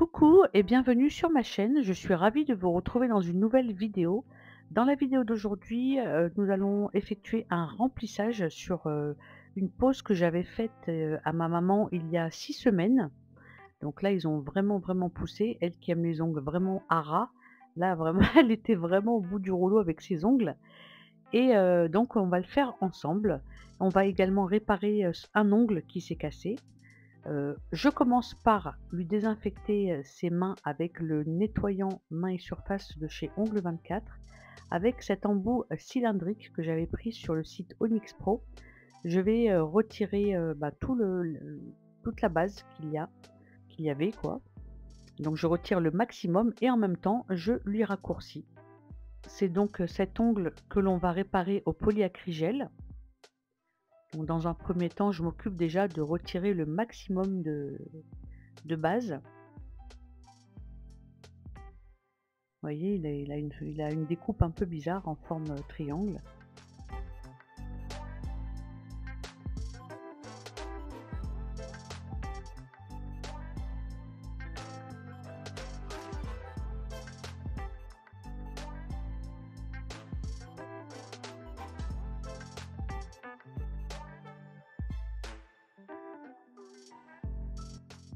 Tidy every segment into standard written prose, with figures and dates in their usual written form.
Coucou et bienvenue sur ma chaîne. Je suis ravie de vous retrouver dans une nouvelle vidéo. Dans la vidéo d'aujourd'hui, nous allons effectuer un remplissage sur une pause que j'avais faite à ma maman il y a 6 semaines. Donc là, ils ont vraiment poussé. Elle qui aime les ongles vraiment à ras. Là, vraiment, elle était vraiment au bout du rouleau avec ses ongles. Et donc, on va le faire ensemble. On va également réparer un ongle qui s'est cassé. Je commence par lui désinfecter, ses mains avec le nettoyant mains et surface de chez Ongles 24 avec cet embout, cylindrique que j'avais pris sur le site Onyx Pro. Je vais, retirer, tout toute la base qu'il y avait quoi. Donc je retire le maximum et en même temps je lui raccourcis. C'est donc, cet ongle que l'on va réparer au polyacrygel. Donc dans un premier temps, je m'occupe déjà de retirer le maximum de base. Vous voyez, il a une découpe un peu bizarre en forme, triangle.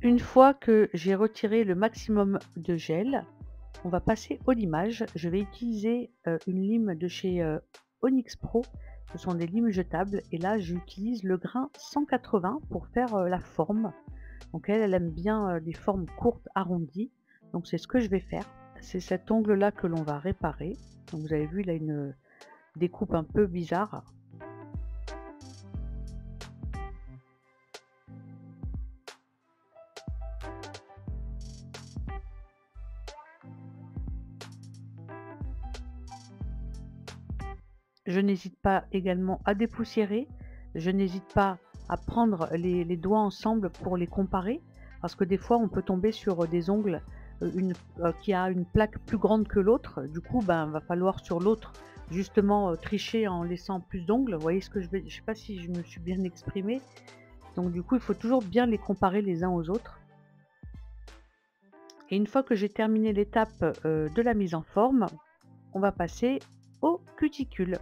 Une fois que j'ai retiré le maximum de gel, on va passer au limage. Je vais utiliser, une lime de chez, Onyx Pro. Ce sont des limes jetables et là j'utilise le grain 180 pour faire, la forme. Donc elle aime bien, les formes courtes arrondies, donc c'est ce que je vais faire. C'est cet ongle-là que l'on va réparer. Donc vous avez vu, il a une découpe un peu bizarre. Je n'hésite pas également à dépoussiérer. Je n'hésite pas à prendre les doigts ensemble pour les comparer, parce que des fois on peut tomber sur des ongles, qui a une plaque plus grande que l'autre. Du coup, ben, va falloir sur l'autre justement, tricher en laissant plus d'ongles. Vous voyez ce que je sais pas si je me suis bien exprimée. Donc du coup, il faut toujours bien les comparer les uns aux autres. Et une fois que j'ai terminé l'étape, de la mise en forme, on va passer aux cuticules.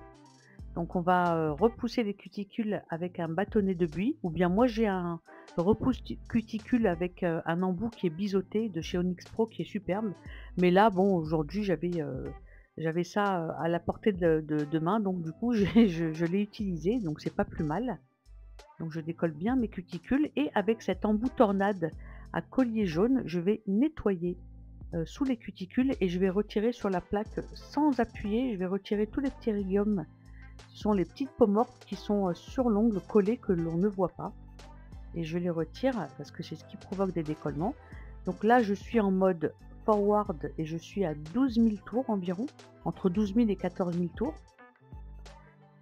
Donc on va, repousser les cuticules avec un bâtonnet de buis ou bien moi j'ai un repousse cuticule avec, un embout qui est biseauté de chez Onyx Pro qui est superbe. Mais là bon aujourd'hui j'avais ça, à la portée de main donc du coup je l'ai utilisé donc c'est pas plus mal. Donc je décolle bien mes cuticules et avec cet embout tornade à collier jaune, je vais nettoyer, sous les cuticules et je vais retirer sur la plaque sans appuyer, je vais retirer tous les petits rhizome. Ce sont les petites peaux mortes qui sont, sur l'ongle collées que l'on ne voit pas et je les retire parce que c'est ce qui provoque des décollements. Donc là, je suis en mode forward et je suis à 12 000 tours environ, entre 12 000 et 14 000 tours.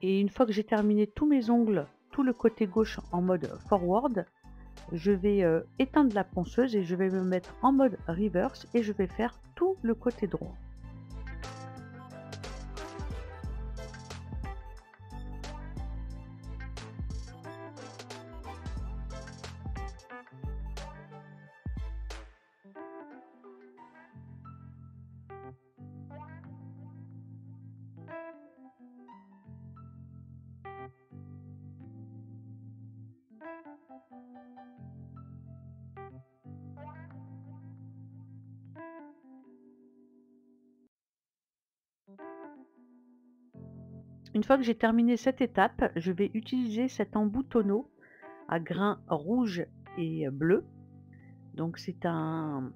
Et une fois que j'ai terminé tous mes ongles, tout le côté gauche en mode forward, je vais, éteindre la ponceuse et je vais me mettre en mode reverse et je vais faire tout le côté droit. Une fois que j'ai terminé cette étape, je vais utiliser cet embout tonneau à grains rouge et bleu. Donc c'est un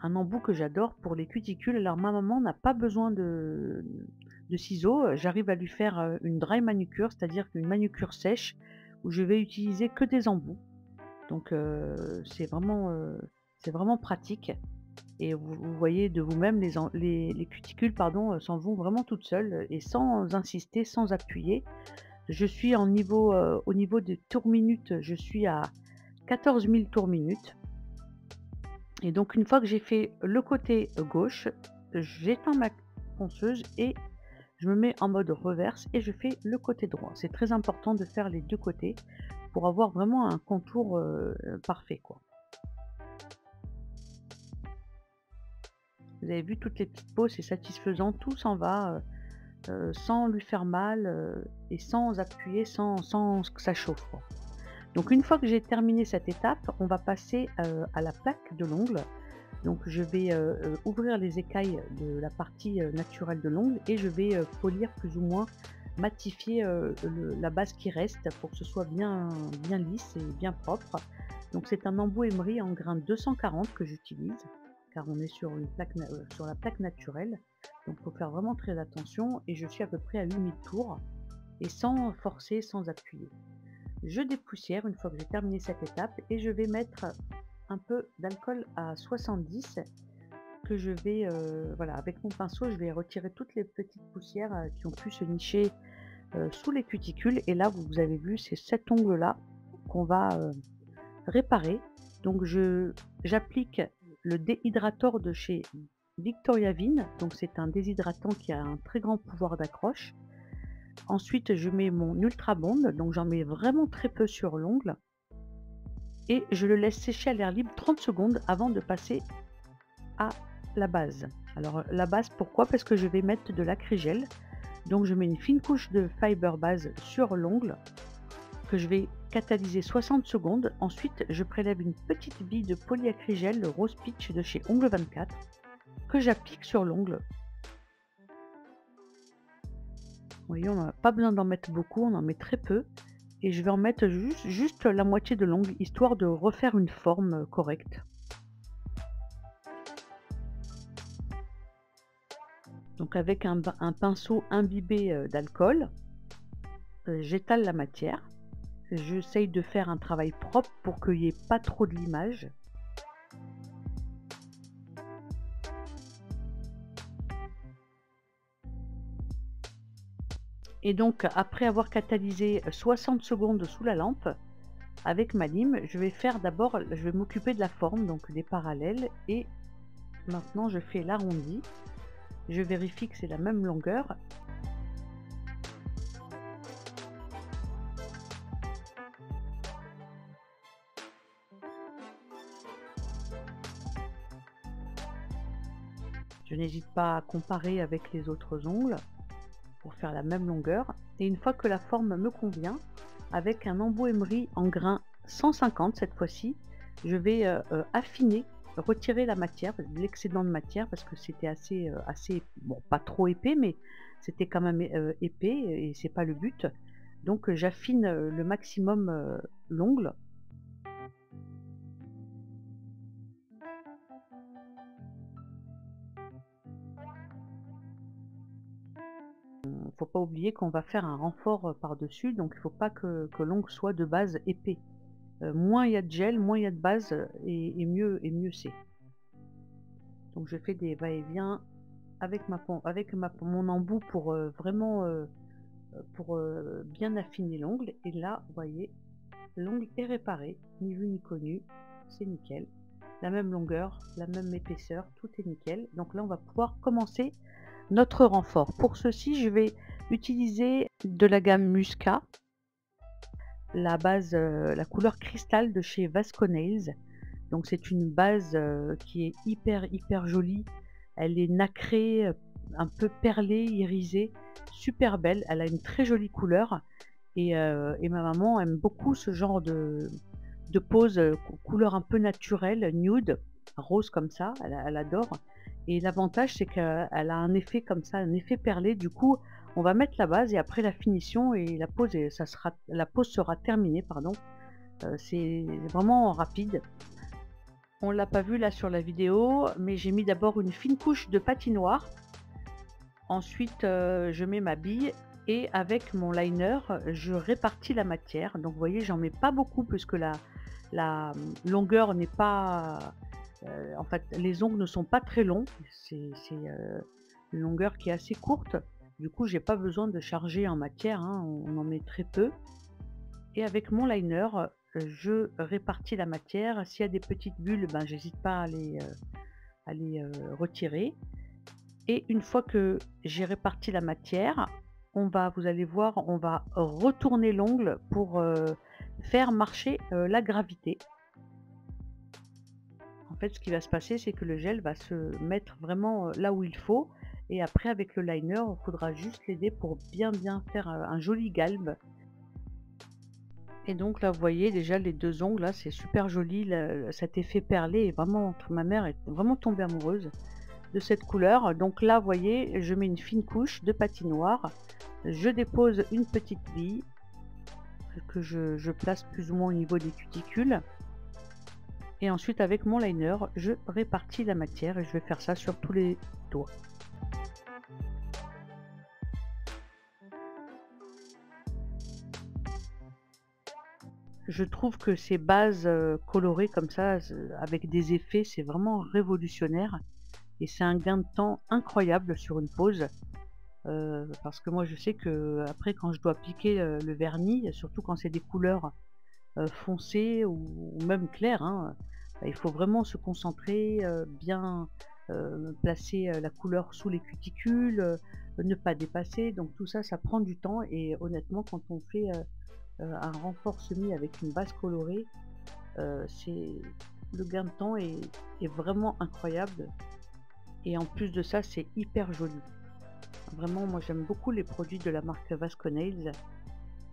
embout que j'adore pour les cuticules. Alors ma maman n'a pas besoin de ciseaux, j'arrive à lui faire, une dry manucure, c'est-à-dire qu'une manucure sèche où je vais utiliser que des embouts. Donc c'est vraiment pratique et vous voyez de vous-même les cuticules pardon, s'en vont vraiment toutes seules et sans insister, sans appuyer. Je suis au niveau des tours minutes, je suis à 14 000 tours minutes. Et donc une fois que j'ai fait le côté gauche, j'éteins ma ponceuse et je me mets en mode reverse et je fais le côté droit. C'est très important de faire les 2 côtés pour avoir vraiment un contour, parfait quoi. Vous avez vu toutes les petites peaux, c'est satisfaisant, tout s'en va, sans lui faire mal, et sans appuyer, sans que ça chauffe, quoi. Donc une fois que j'ai terminé cette étape, on va passer, à la plaque de l'ongle. Donc je vais, ouvrir les écailles de la partie, naturelle de l'ongle et je vais, polir plus ou moins, matifier, la base qui reste pour que ce soit bien lisse et bien propre. Donc c'est un embout émery en grain 240 que j'utilise, car on est sur une plaque sur la plaque naturelle. Donc il faut faire vraiment très attention et je suis à peu près à 8000 tours et sans forcer, sans appuyer. Je dépoussière une fois que j'ai terminé cette étape et je vais mettre un peu d'alcool à 70 que je vais, voilà, avec mon pinceau, je vais retirer toutes les petites poussières, qui ont pu se nicher, sous les cuticules. Et là, vous avez vu, c'est cet ongle-là qu'on va, réparer. Donc j'applique le déhydrator de chez Victoria Vin. Donc c'est un déshydratant qui a un très grand pouvoir d'accroche. Ensuite, je mets mon Ultra Bond, donc j'en mets vraiment très peu sur l'ongle et je le laisse sécher à l'air libre 30 secondes avant de passer à la base. Alors la base, pourquoi? Parce que je vais mettre de l'acrygel. Donc je mets une fine couche de fiber base sur l'ongle que je vais catalyser 60 secondes. Ensuite, je prélève une petite bille de polyacrygel, le Rose Peach de chez Ongle 24, que j'applique sur l'ongle. Vous voyez, on n'a pas besoin d'en mettre beaucoup, on en met très peu. Et je vais en mettre juste la moitié de l'ongle, histoire de refaire une forme correcte. Donc avec un pinceau imbibé d'alcool, j'étale la matière. J'essaye de faire un travail propre pour qu'il n'y ait pas trop de limage. Et donc après avoir catalysé 60 secondes sous la lampe, avec ma lime, je vais m'occuper de la forme, donc des parallèles. Et maintenant je fais l'arrondi. Je vérifie que c'est la même longueur. Je n'hésite pas à comparer avec les autres ongles pour faire la même longueur. Et une fois que la forme me convient, avec un embout émery en grain 150 cette fois-ci, je vais affiner, retirer la matière, l'excédent de matière, parce que c'était assez, bon, pas trop épais, mais c'était quand même épais et c'est pas le but. Donc j'affine le maximum l'ongle. Faut pas oublier qu'on va faire un renfort par-dessus, donc il faut pas que l'ongle soit de base épais. Moins il y a de gel, moins il y a de base, et mieux c'est. Donc je fais des va-et-vient avec mon embout pour vraiment bien affiner l'ongle. Et là, vous voyez, l'ongle est réparé, ni vu ni connu, c'est nickel. La même longueur, la même épaisseur, tout est nickel. Donc là, on va pouvoir commencer notre renfort. Pour ceci, je vais utiliser de la gamme Musca, la base, la couleur cristal de chez Vasco Nails. Donc c'est une base qui est hyper jolie. Elle est nacrée, un peu perlée, irisée, super belle. Elle a une très jolie couleur et ma maman aime beaucoup ce genre de pose, couleur un peu naturelle, nude, rose comme ça. Elle adore. Et l'avantage, c'est qu'elle a un effet comme ça, un effet perlé. Du coup, on va mettre la base et après la finition et la pose, la pose sera terminée, pardon. C'est vraiment rapide. On l'a pas vu là sur la vidéo, mais j'ai mis d'abord une fine couche de patinoire. Ensuite, je mets ma bille et avec mon liner, je répartis la matière. Donc vous voyez, j'en mets pas beaucoup puisque la longueur n'est pas... en fait, les ongles ne sont pas très longs. C'est une longueur qui est assez courte. Du coup, j'ai pas besoin de charger en matière, hein, on en met très peu. Et avec mon liner, je répartis la matière. S'il y a des petites bulles, ben, j'hésite pas à les retirer. Et une fois que j'ai réparti la matière, vous allez voir, on va retourner l'ongle pour faire marcher la gravité. En fait, ce qui va se passer, c'est que le gel va se mettre vraiment, là où il faut et après avec le liner, il faudra juste l'aider pour bien, bien faire, un joli galbe. Et donc là, vous voyez déjà les 2 ongles là, c'est super joli, cet effet perlé est vraiment ma mère est vraiment tombée amoureuse de cette couleur. Donc là, vous voyez, je mets une fine couche de patinoire, je dépose une petite bille que je place plus ou moins au niveau des cuticules et ensuite avec mon liner, je répartis la matière et je vais faire ça sur tous les doigts. Je trouve que ces bases, colorées comme ça, avec des effets, c'est vraiment révolutionnaire et c'est un gain de temps incroyable sur une pose. Parce que moi je sais qu'après quand je dois appliquer, le vernis, surtout quand c'est des couleurs, foncées ou même claires, hein, bah, il faut vraiment se concentrer, bien, placer, la couleur sous les cuticules, ne pas dépasser. Donc tout ça, ça prend du temps et honnêtement quand on fait, un renfort semi avec une base colorée, c'est le gain de temps est vraiment incroyable et en plus de ça, c'est hyper joli. Vraiment, moi j'aime beaucoup les produits de la marque Vasconails.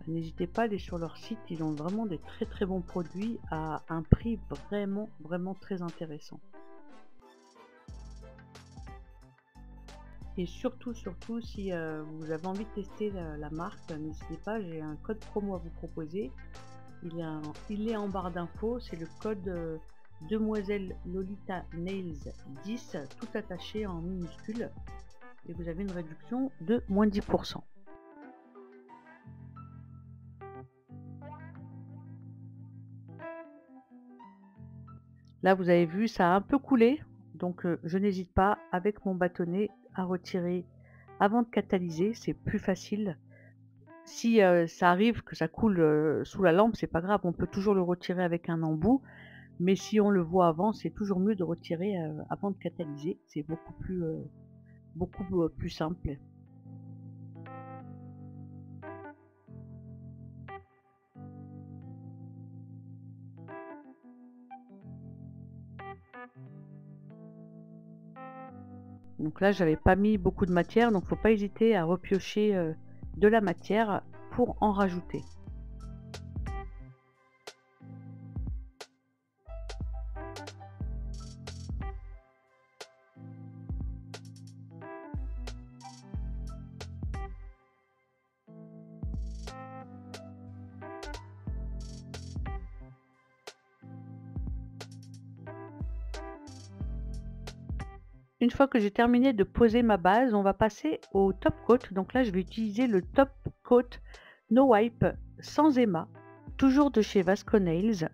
N'hésitez pas à aller sur leur site, ils ont vraiment des très très bons produits à un prix vraiment vraiment très intéressant. Et surtout, surtout si vous avez envie de tester la marque, n'hésitez pas, j'ai un code promo à vous proposer. Il est en barre d'infos, c'est le code Demoiselle Lolita Nails 10, tout attaché en minuscule. Et vous avez une réduction de moins 10%. Là, vous avez vu, ça a un peu coulé, donc je n'hésite pas avec mon bâtonnet à retirer avant de catalyser, c'est plus facile. Si ça arrive que ça coule sous la lampe, c'est pas grave, on peut toujours le retirer avec un embout, mais si on le voit avant, c'est toujours mieux de retirer avant de catalyser, c'est beaucoup plus simple. Donc là, j'avais pas mis beaucoup de matière, donc faut pas hésiter à repiocher de la matière pour en rajouter. Une fois que j'ai terminé de poser ma base, on va passer au top coat. Donc là, je vais utiliser le top coat No Wipe sans éma, toujours de chez Vasconails.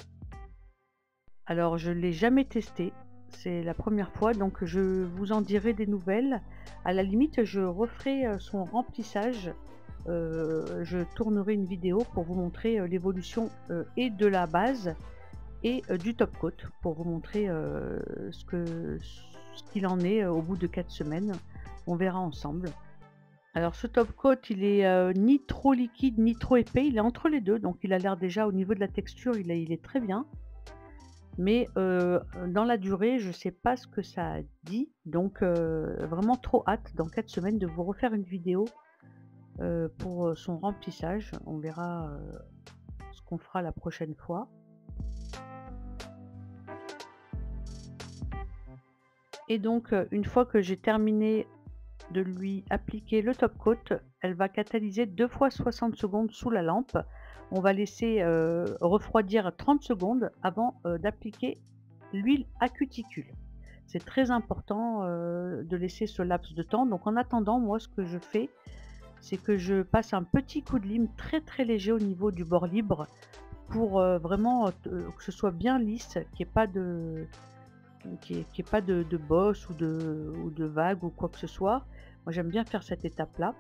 Alors, je ne l'ai jamais testé, c'est la première fois, donc je vous en dirai des nouvelles. À la limite, je referai son remplissage. Je tournerai une vidéo pour vous montrer l'évolution et de la base et du top coat pour vous montrer ce qu'il en est au bout de 4 semaines. On verra ensemble. Alors ce top coat, il est ni trop liquide ni trop épais, il est entre les deux, donc il a l'air déjà au niveau de la texture, il est très bien. Mais dans la durée, je sais pas ce que ça dit, donc vraiment trop hâte dans 4 semaines de vous refaire une vidéo pour son remplissage. On verra ce qu'on fera la prochaine fois. Et donc, une fois que j'ai terminé de lui appliquer le top coat, elle va catalyser 2 fois 60 secondes sous la lampe. On va laisser refroidir 30 secondes avant d'appliquer l'huile à cuticule. C'est très important de laisser ce laps de temps. Donc en attendant, moi ce que je fais, c'est que je passe un petit coup de lime très très léger au niveau du bord libre pour vraiment que ce soit bien lisse, qu'il n'y ait pas de bosse ou de vagues ou quoi que ce soit. Moi j'aime bien faire cette étape là,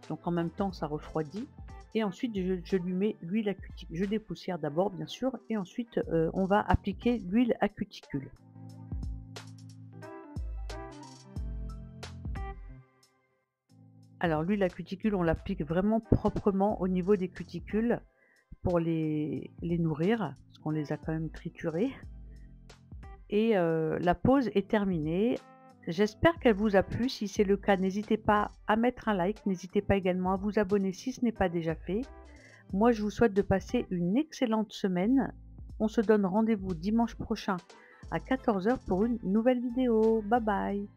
donc en même temps ça refroidit et ensuite je lui mets l'huile à cuticule. Je dépoussière d'abord bien sûr et ensuite on va appliquer l'huile à cuticule. Alors l'huile à cuticule, on l'applique vraiment proprement au niveau des cuticules pour les nourrir, parce qu'on les a quand même triturées. et la pause est terminée. J'espère qu'elle vous a plu. Si c'est le cas, n'hésitez pas à mettre un like, n'hésitez pas également à vous abonner si ce n'est pas déjà fait. Moi, je vous souhaite de passer une excellente semaine. On se donne rendez-vous dimanche prochain à 14 h pour une nouvelle vidéo. Bye bye.